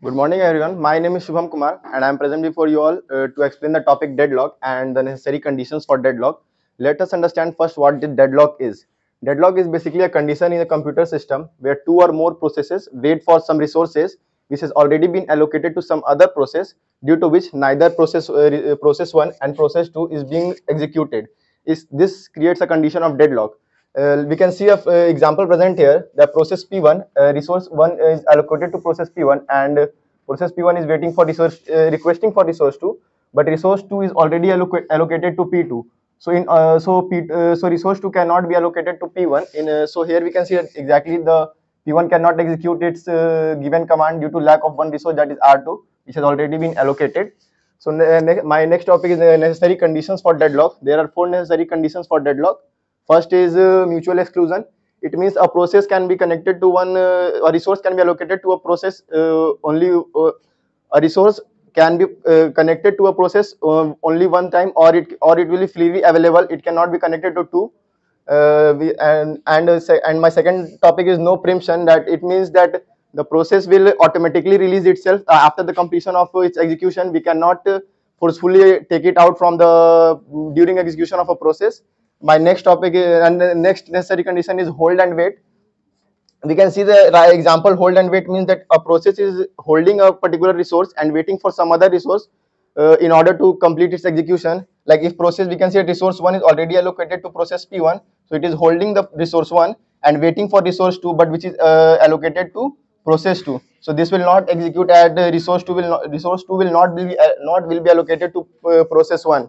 Good morning, everyone. My name is Shubham Kumar, and I am present before you all to explain the topic deadlock and the necessary conditions for deadlock. Let us understand first what the deadlock is. Deadlock is basically a condition in a computer system where two or more processes wait for some resources which has already been allocated to some other process, due to which neither process 1 and process 2 is being executed. This creates a condition of deadlock. We can see a example present here. The process P1, resource 1 is allocated to process P1, and process P1 is waiting for resource, requesting for resource 2, but resource 2 is already allocated to P2. So resource 2 cannot be allocated to P1. So here we can see that exactly the P1 cannot execute its given command due to lack of one resource, that is R2, which has already been allocated. So my next topic is necessary conditions for deadlock. There are four necessary conditions for deadlock. First is mutual exclusion. It means a process can be connected to a resource can be allocated to a process only. A resource can be connected to a process only one time, or it will be freely available. It cannot be connected to two. And my second topic is no preemption. That it means that the process will automatically release itself after the completion of its execution. We cannot forcefully take it out from the during execution of a process. My next topic is, and the next necessary condition is hold and wait. We can see the example. Hold and wait means that a process is holding a particular resource and waiting for some other resource in order to complete its execution. Like if process, we can say resource 1 is already allocated to process P1, so it is holding the resource 1 and waiting for resource 2, but which is allocated to process 2. So this will not execute, at resource 2 will not will be allocated to process 1.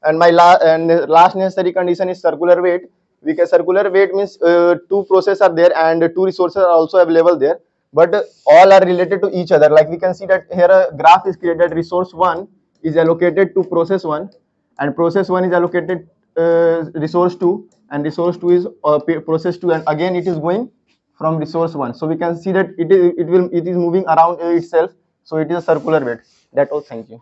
And last necessary condition is circular wait. We can circular wait means two processes are there and two resources are also available there, but all are related to each other. Like we can see that here a graph is created. Resource 1 is allocated to process 1, and process 1 is allocated resource 2, and resource 2 is process 2, and again it is going from resource 1. So we can see that it is moving around itself. So it is a circular wait. That all. Thank you.